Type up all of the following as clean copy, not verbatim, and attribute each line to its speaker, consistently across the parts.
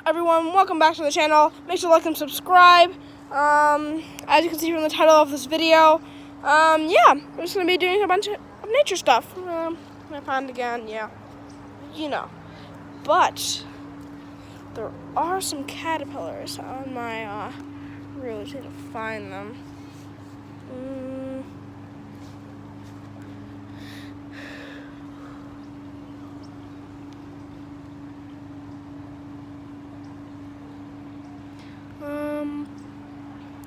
Speaker 1: everyone, welcome back to the channel. Make sure to like and subscribe. As you can see from the title of this video, yeah, we're just going to be doing a bunch of nature stuff. My pond again, yeah, you know. But there are some caterpillars on my route. I need to find them.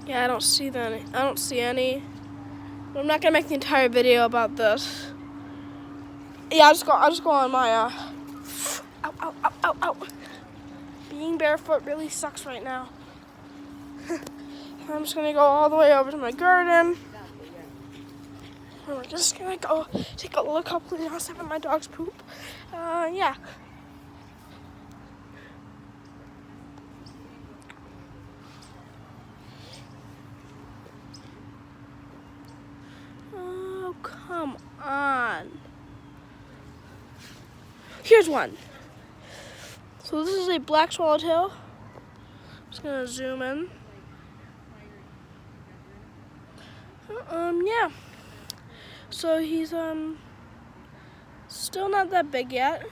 Speaker 1: Yeah, I don't see any. But I'm not gonna make the entire video about this. Yeah, I'll just go on my ow. Being barefoot really sucks right now. I'm just gonna go all the way over to my garden. And we're just gonna go take a look how clean outside of my dog's poop. Yeah. Oh, come on. Here's one. So this is a black swallowtail. Just gonna zoom in. Yeah. So he's still not that big yet.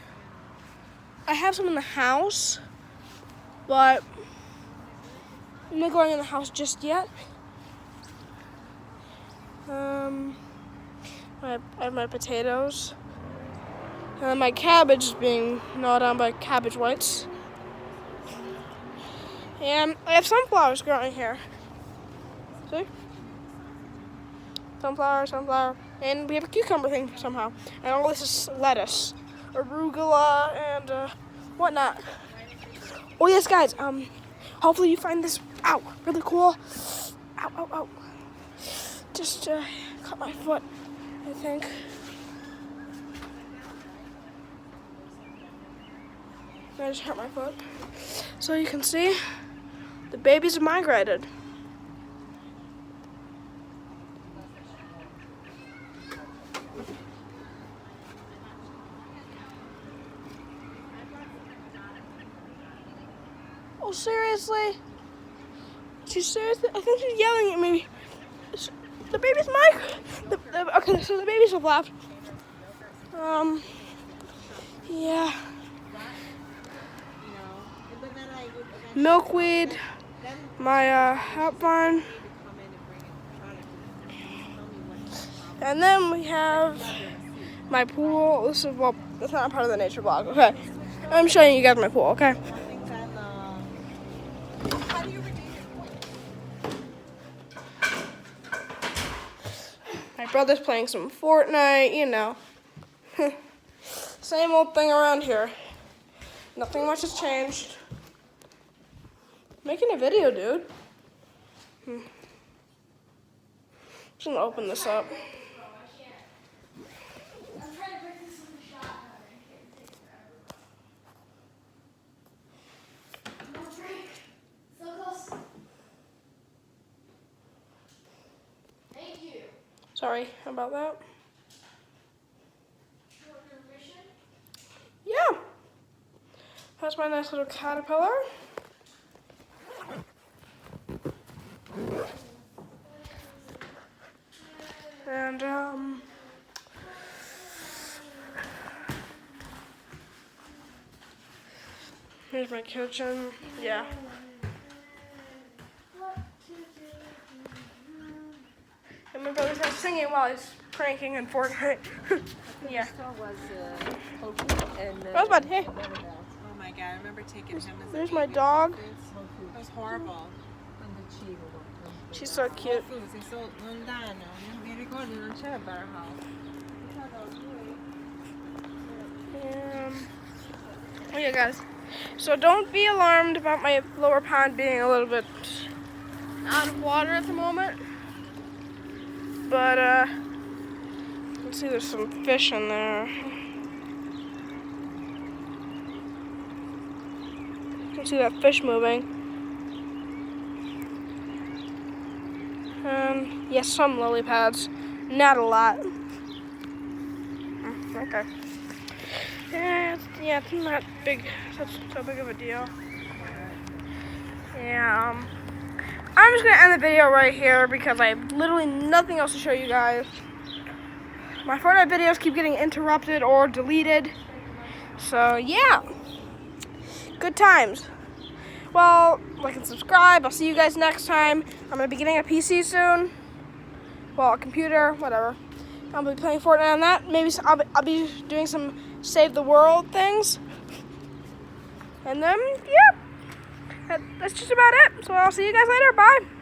Speaker 1: I have some in the house, but I'm not going in the house just yet. I have my potatoes. And then my cabbage is being gnawed on by cabbage whites. And I have sunflowers growing here. See? Sunflower. And we have a cucumber thing somehow. And all this is lettuce, arugula, and whatnot. Oh yes, guys. Hopefully you find this really cool. Ow. Just cut my foot, I think. I just hurt my foot. So you can see, the babies have migrated. Oh, seriously? She's seriously? I think she's yelling at me. The baby's okay, so the babies have left. Yeah. Milkweed, my hop vine, and then we have my pool. This is that's not part of the nature vlog. Okay, I'm showing you guys my pool. Okay. My brother's playing some Fortnite. You know, same old thing around here. Nothing much has changed. Making a video, dude. Just gonna open this up. Sorry about that. Yeah. That's my nice little caterpillar. And here's my kitchen. Yeah. And my brother's not singing while he's pranking in Fortnite. Yeah. Rosebud, hey.
Speaker 2: Oh my god, I remember taking him as a
Speaker 1: There's my dog.
Speaker 2: It was horrible.
Speaker 1: She's so cute.
Speaker 2: Sei solo lontano, non mi ricordo, non c'era Better House.
Speaker 1: Oh yeah, guys. So don't be alarmed about my lower pond being a little bit out of water at the moment. But you can see there's some fish in there. You can see that fish moving. Yes, some lily pads, not a lot. Okay. Yeah, it's not big, so big of a deal. Yeah. I'm just gonna end the video right here because I have literally nothing else to show you guys. My Fortnite videos keep getting interrupted or deleted. So yeah. Good times. Well, like and subscribe. I'll see you guys next time. I'm gonna be getting a PC soon. Well, a computer, whatever. I'll be playing Fortnite on that. Maybe I'll be doing some save the world things. And then, yeah, that's just about it. So I'll see you guys later. Bye.